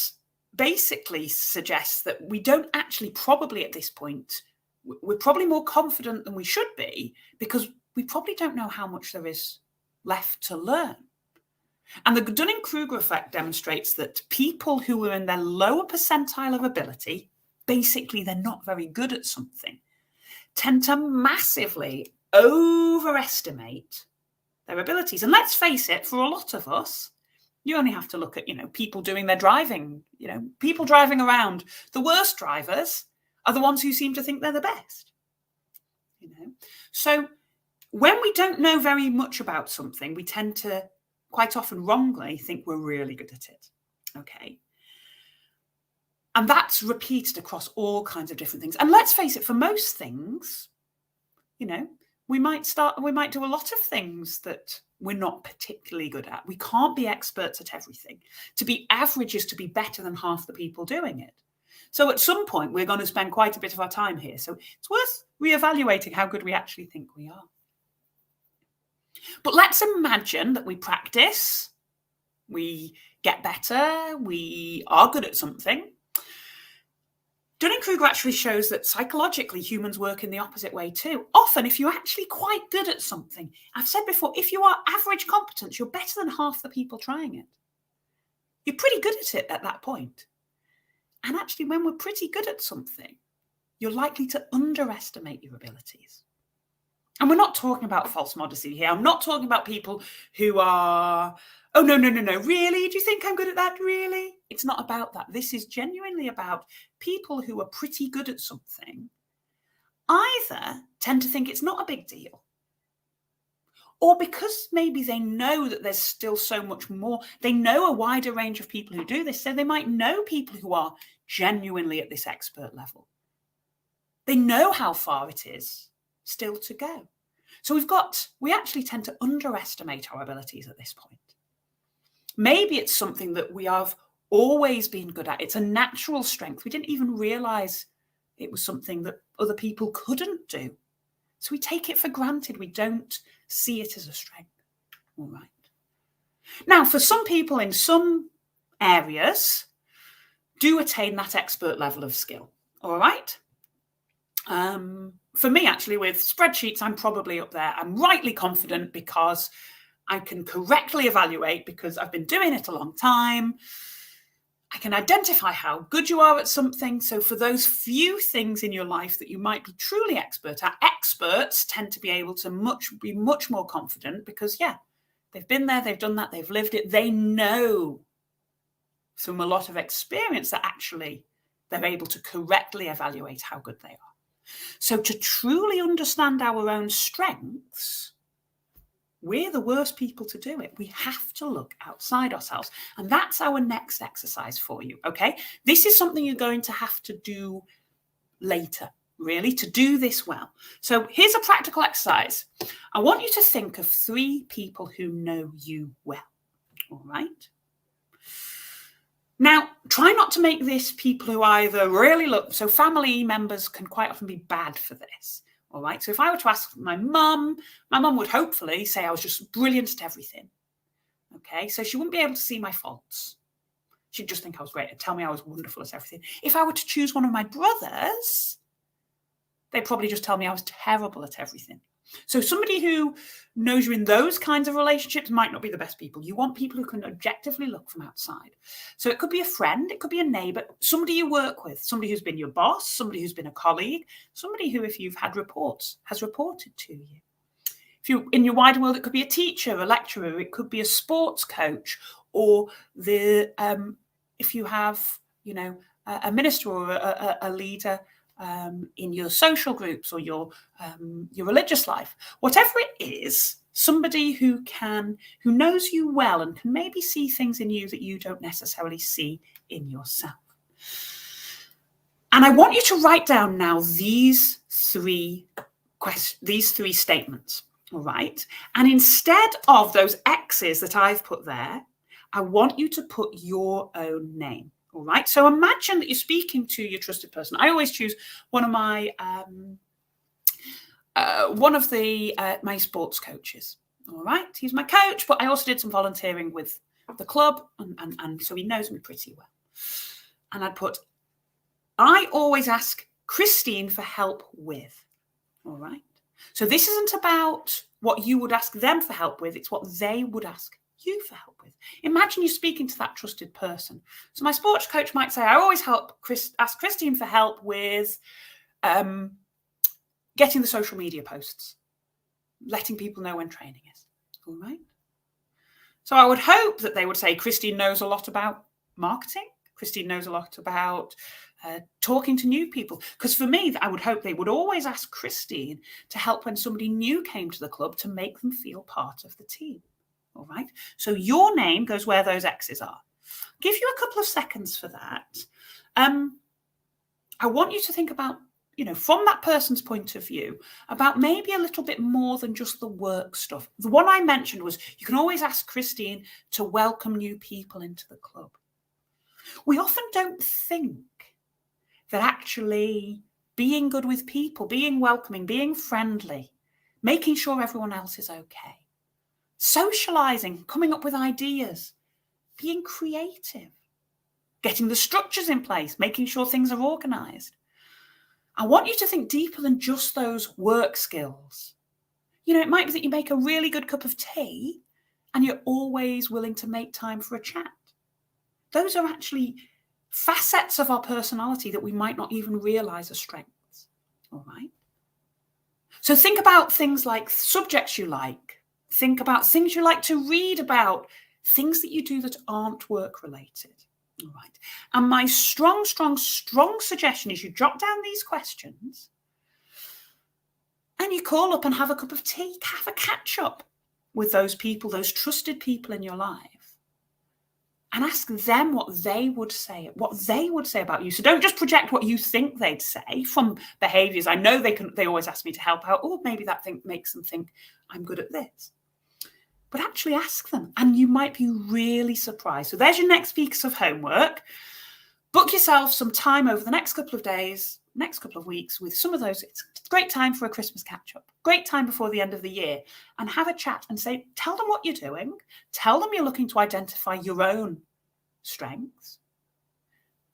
basically suggests that we don't actually probably at this point, we're probably more confident than we should be because we probably don't know how much there is left to learn. And the Dunning-Kruger effect demonstrates that people who are in their lower percentile of ability, basically they're not very good at something, tend to massively overestimate their abilities. And let's face it, for a lot of us, you only have to look at, people doing their driving, people driving around. The worst drivers are the ones who seem to think they're the best. So when we don't know very much about something, we tend to quite often wrongly think we're really good at it. Okay. And that's repeated across all kinds of different things. And let's face it, for most things, you know, we might do a lot of things that we're not particularly good at. We can't be experts at everything. To be average is to be better than half the people doing it. So at some point, we're going to spend quite a bit of our time here. So it's worth reevaluating how good we actually think we are. But let's imagine that we practice, we get better, we are good at something. Dunning-Kruger actually shows that psychologically humans work in the opposite way too. Often, if you're actually quite good at something, I've said before, if you are average competence, you're better than half the people trying it. You're pretty good at it at that point. And actually, when we're pretty good at something, you're likely to underestimate your abilities. And we're not talking about false modesty here. I'm not talking about people who are, oh, no, really? Do you think I'm good at that? Really? It's not about that. This is genuinely about people who are pretty good at something either tend to think it's not a big deal, or because maybe they know that there's still so much more. They know a wider range of people who do this, so they might know people who are genuinely at this expert level. They know how far it is still to go. So we actually tend to underestimate our abilities at this point. Maybe it's something that we have always been good at. It's a natural strength. We didn't even realize it was something that other people couldn't do. So we take it for granted. We don't see it as a strength. All right. Now, for some people in some areas do attain that expert level of skill. All right. For me, actually, with spreadsheets, I'm probably up there. I'm rightly confident because I can correctly evaluate, because I've been doing it a long time. I can identify how good you are at something. So for those few things in your life that you might be truly expert at, experts tend to be able to be much more confident because, yeah, they've been there, they've done that, they've lived it. They know from a lot of experience that actually they're able to correctly evaluate how good they are. So to truly understand our own strengths, we're the worst people to do it. We have to look outside ourselves. And that's our next exercise for you, okay? This is something you're going to have to do later, really, to do this well. So here's a practical exercise. I want you to think of 3 people who know you well, all right? Now, try not to make this people who either really look, so family members can quite often be bad for this. All right. So if I were to ask my mum would hopefully say I was just brilliant at everything. Okay. So she wouldn't be able to see my faults. She'd just think I was great and tell me I was wonderful at everything. If I were to choose one of my brothers, they'd probably just tell me I was terrible at everything. So somebody who knows you in those kinds of relationships might not be the best people. You want people who can objectively look from outside. So it could be a friend, it could be a neighbor, somebody you work with, somebody who's been your boss, somebody who's been a colleague, somebody who, if you've had reports, has reported to you. If you in your wider world, it could be a teacher, a lecturer, it could be a sports coach, or if you have, a minister or a leader in your social groups or your religious life, whatever it is, somebody who knows you well and can maybe see things in you that you don't necessarily see in yourself. And I want you to write down now these three statements, all right? And instead of those X's that I've put there, I want you to put your own name. All right. So imagine that you're speaking to your trusted person. I always choose one of my my sports coaches. All right. He's my coach, but I also did some volunteering with the club, and so he knows me pretty well. And I always ask Christine for help with. All right. So this isn't about what you would ask them for help with. It's what they would ask you for help with. Imagine you speaking to that trusted person. So my sports coach might say, I always ask Christine for help with getting the social media posts, letting people know when training is. All right. So I would hope that they would say, Christine knows a lot about marketing. Christine knows a lot about talking to new people. Because for me, I would hope they would always ask Christine to help when somebody new came to the club to make them feel part of the team. All right. So your name goes where those X's are. Give you a couple of seconds for that. I want you to think about, from that person's point of view, about maybe a little bit more than just the work stuff. The one I mentioned was you can always ask Christine to welcome new people into the club. We often don't think that actually being good with people, being welcoming, being friendly, making sure everyone else is okay, socializing, coming up with ideas, being creative, getting the structures in place, making sure things are organized. I want you to think deeper than just those work skills. It might be that you make a really good cup of tea and you're always willing to make time for a chat. Those are actually facets of our personality that we might not even realize are strengths. All right. So think about things like subjects you like. Think about things you like to read about, things that you do that aren't work related. All right. And my strong suggestion is you jot down these questions and you call up and have a cup of tea, have a catch up with those people, those trusted people in your life, and ask them what they would say about you. So don't just project what you think they'd say from behaviors. I know they always ask me to help out. Oh, maybe that thing makes them think I'm good at this. But actually ask them, and you might be really surprised. So there's your next piece of homework. Book yourself some time over the next couple of days, next couple of weeks with some of those. It's a great time for a Christmas catch-up, great time before the end of the year, and have a chat and tell them what you're doing. Tell them you're looking to identify your own strengths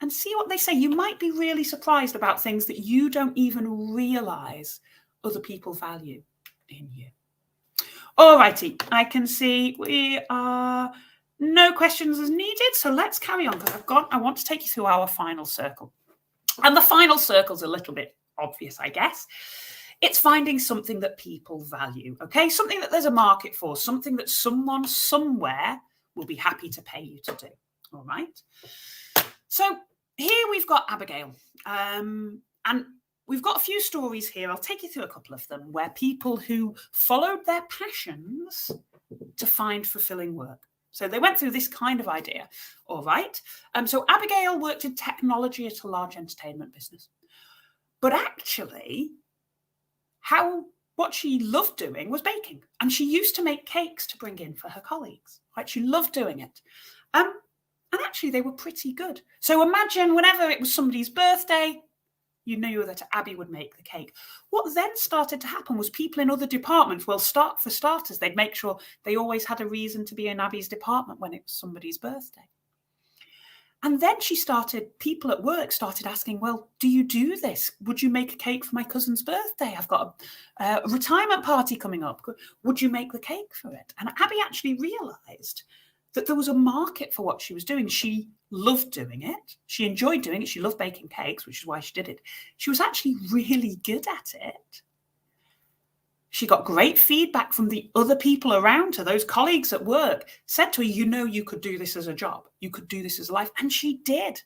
and see what they say. You might be really surprised about things that you don't even realize other people value in you. All righty, I can see we are no questions as needed. So let's carry on because I want to take you through our final circle. And the final circle's a little bit obvious, I guess. It's finding something that people value, okay? Something that there's a market for, something that someone somewhere will be happy to pay you to do, all right? So here we've got Abigail, and we've got a few stories here. I'll take you through a couple of them where people who followed their passions to find fulfilling work. So they went through this kind of idea, all right? So Abigail worked in technology at a large entertainment business. But actually, what she loved doing was baking. And she used to make cakes to bring in for her colleagues, right? She loved doing it. And actually, they were pretty good. So imagine whenever it was somebody's birthday, you knew that Abby would make the cake. What then started to happen was people in other departments, for starters, they'd make sure they always had a reason to be in Abby's department when it was somebody's birthday. And then people at work started asking, well, do you do this? Would you make a cake for my cousin's birthday? I've got a retirement party coming up. Would you make the cake for it? And Abby actually realized that there was a market for what she was doing. She loved doing it. She enjoyed doing it. She loved baking cakes, which is why she did it. She was actually really good at it. She got great feedback from the other people around her. Those colleagues at work said to her, you could do this as a job. You could do this as a life. And she did.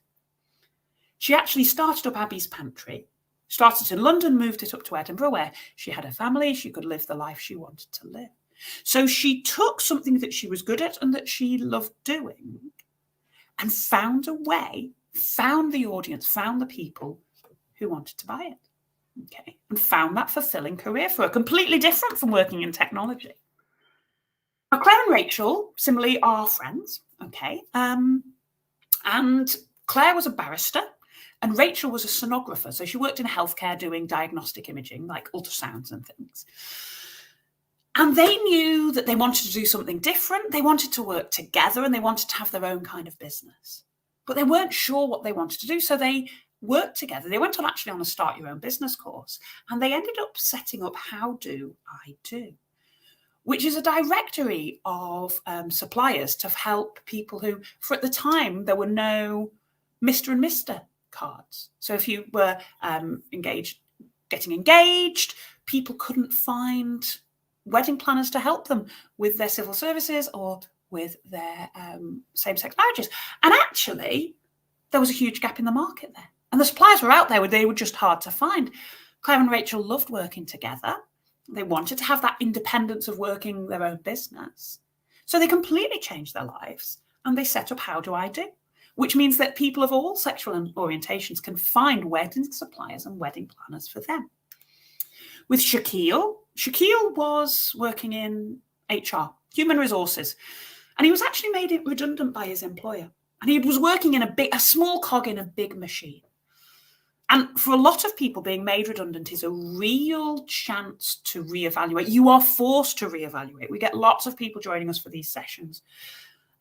She actually started up Abby's Pantry, started in London, moved it up to Edinburgh, where she had a family. She could live the life she wanted to live. So she took something that she was good at and that she loved doing and found a way, found the audience, found the people who wanted to buy it, okay, and found that fulfilling career for her, completely different from working in technology. Now, Claire and Rachel, similarly, are friends, okay, and Claire was a barrister and Rachel was a sonographer, so she worked in healthcare doing diagnostic imaging, like ultrasounds and things. And they knew that they wanted to do something different. They wanted to work together and they wanted to have their own kind of business. But they weren't sure what they wanted to do. So they worked together. They went on a Start Your Own Business course. And they ended up setting up How Do I Do, which is a directory of suppliers to help people who, for at the time, there were no Mr. and Mr. cards. So if you were getting engaged, people couldn't find wedding planners to help them with their civil services or with their same-sex marriages. And actually, there was a huge gap in the market there. And the suppliers were out there, they were just hard to find. Claire and Rachel loved working together. They wanted to have that independence of working their own business. So they completely changed their lives and they set up How Do I Do, which means that people of all sexual orientations can find wedding suppliers and wedding planners for them. With Shaquille was working in HR, human resources, and he was actually made redundant by his employer. And he was working in a small cog in a big machine. And for a lot of people, being made redundant is a real chance to reevaluate. You are forced to reevaluate. We get lots of people joining us for these sessions.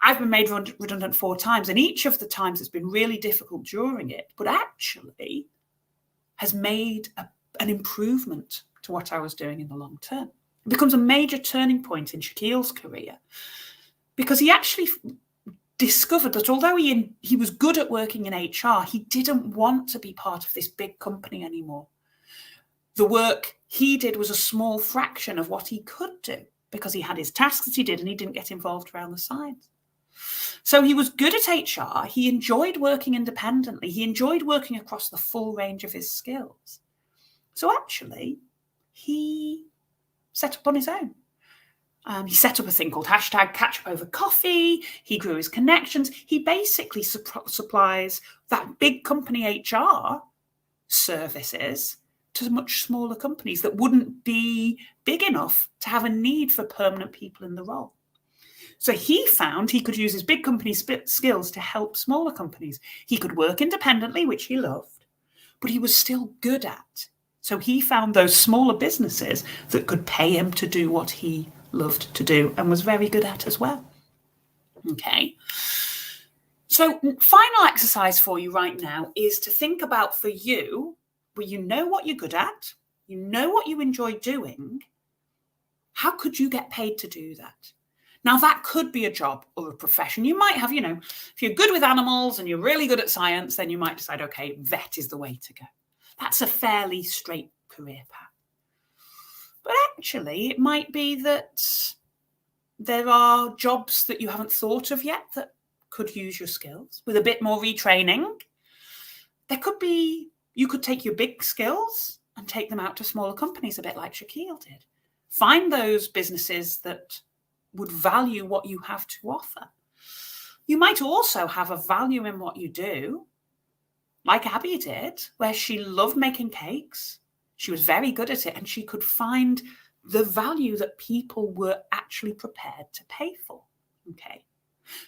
I've been made redundant 4 times, and each of the times it's been really difficult during it, but actually has made an improvement to what I was doing in the long term. It becomes a major turning point in Shaquille's career because he actually discovered that although he was good at working in HR, he didn't want to be part of this big company anymore. The work he did was a small fraction of what he could do because he had his tasks that he did and he didn't get involved around the sides. So he was good at HR. He enjoyed working independently. He enjoyed working across the full range of his skills. So actually, he set up on his own. He set up a thing called #CatchUpOverCoffee. He grew his connections. He basically supplies that big company HR services to much smaller companies that wouldn't be big enough to have a need for permanent people in the role. So he found he could use his big company skills to help smaller companies. He could work independently, which he loved, but he was still good at. So he found those smaller businesses that could pay him to do what he loved to do and was very good at as well. Okay. So final exercise for you right now is to think about for you, where you know what you're good at, you know what you enjoy doing, how could you get paid to do that? Now, that could be a job or a profession. You might have, if you're good with animals and you're really good at science, then you might decide, okay, vet is the way to go. That's a fairly straight career path. But actually, it might be that there are jobs that you haven't thought of yet that could use your skills with a bit more retraining. There could be, you could take your big skills and take them out to smaller companies, a bit like Shaquille did. Find those businesses that would value what you have to offer. You might also have a value in what you do, like Abby did, where she loved making cakes. She was very good at it, and she could find the value that people were actually prepared to pay for. Okay.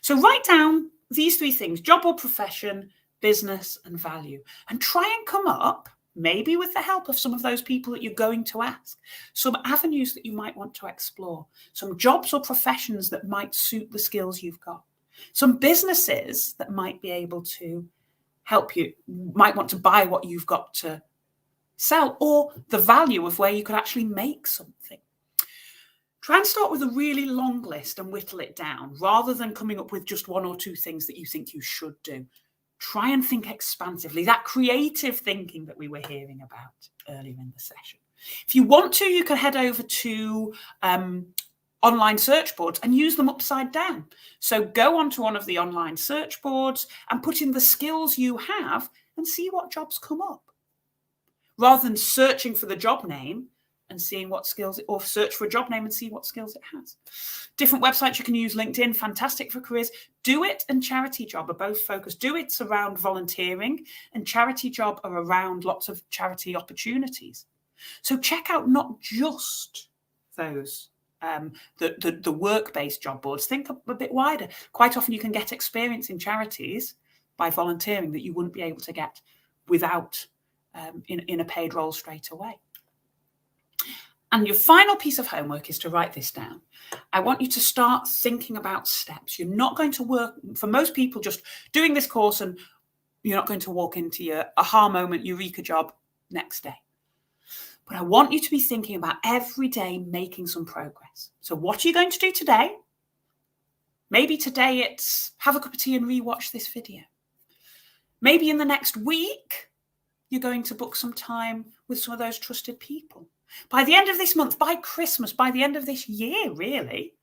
So write down these 3 things: job or profession, business, and value, and try and come up, maybe with the help of some of those people that you're going to ask, some avenues that you might want to explore, some jobs or professions that might suit the skills you've got, some businesses that might be able to help you, might want to buy what you've got to sell, or the value of where you could actually make something. Try and start with a really long list and whittle it down, rather than coming up with just 1 or 2 things that you think you should do. Try and think expansively, that creative thinking that we were hearing about earlier in the session. If you want to, you can head over to online search boards and use them upside down. So go onto one of the online search boards and put in the skills you have and see what jobs come up. Rather than searching for the job name and seeing what skills, or search for a job name and see what skills it has. Different websites you can use. LinkedIn, fantastic for careers. Do It and Charity Job are both focused. Do It's around volunteering, and Charity Job are around lots of charity opportunities. So check out not just those, the work-based job boards. Think a bit wider. Quite often you can get experience in charities by volunteering that you wouldn't be able to get without in a paid role straight away. And your final piece of homework is to write this down. I want you to start thinking about steps. You're not going to work, for most people, just doing this course, and you're not going to walk into your aha moment, eureka job next day. But I want you to be thinking about every day making some progress. So what are you going to do today? Maybe today it's have a cup of tea and rewatch this video. Maybe in the next week, you're going to book some time with some of those trusted people. By the end of this month, by Christmas, by the end of this year, really,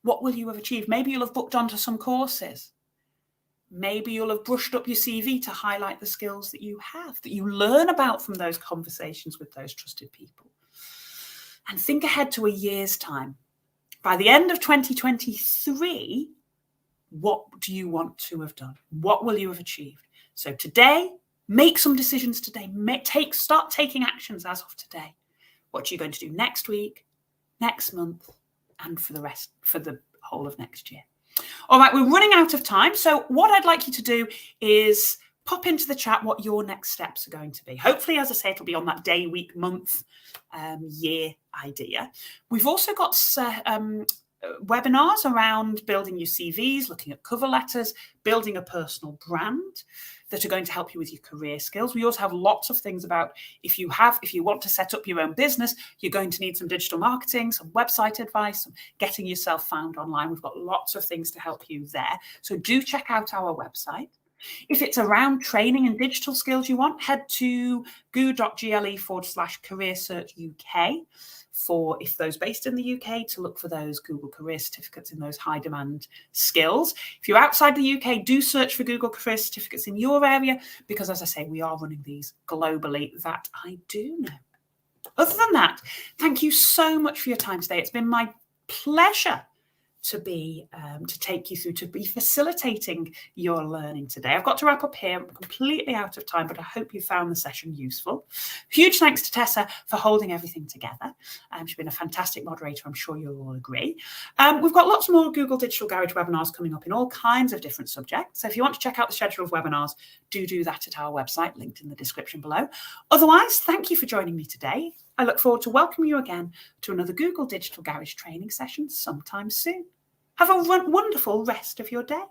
what will you have achieved? Maybe you'll have booked onto some courses. Maybe you'll have brushed up your CV to highlight the skills that you have, that you learn about from those conversations with those trusted people. And think ahead to a year's time. By the end of 2023, what do you want to have done? What will you have achieved? So today, make some decisions today. Start taking actions as of today. What are you going to do next week, next month, and for the whole of next year? All right, we're running out of time. So what I'd like you to do is pop into the chat what your next steps are going to be. Hopefully, as I say, it'll be on that day, week, month, year idea. We've also got webinars around building your CVs, looking at cover letters, building a personal brand that are going to help you with your career skills. We also have lots of things about if you want to set up your own business, you're going to need some digital marketing, some website advice, some getting yourself found online. We've got lots of things to help you there. So do check out our website. If it's around training and digital skills you want, head to goo.gle/career search UK for, if those based in the UK, to look for those Google Career Certificates in those high demand skills. If you're outside the UK, do search for Google Career Certificates in your area, because as I say, we are running these globally, that I do know. Other than that, thank you so much for your time today. It's been my pleasure to take you through, to be facilitating your learning today. I've got to wrap up here. I'm completely out of time, but I hope you found the session useful. Huge thanks to Tessa for holding everything together. She's been a fantastic moderator. I'm sure you'll all agree. We've got lots more Google Digital Garage webinars coming up in all kinds of different subjects. So if you want to check out the schedule of webinars, do that at our website, linked in the description below. Otherwise, thank you for joining me today. I look forward to welcoming you again to another Google Digital Garage training session sometime soon. Have a wonderful rest of your day.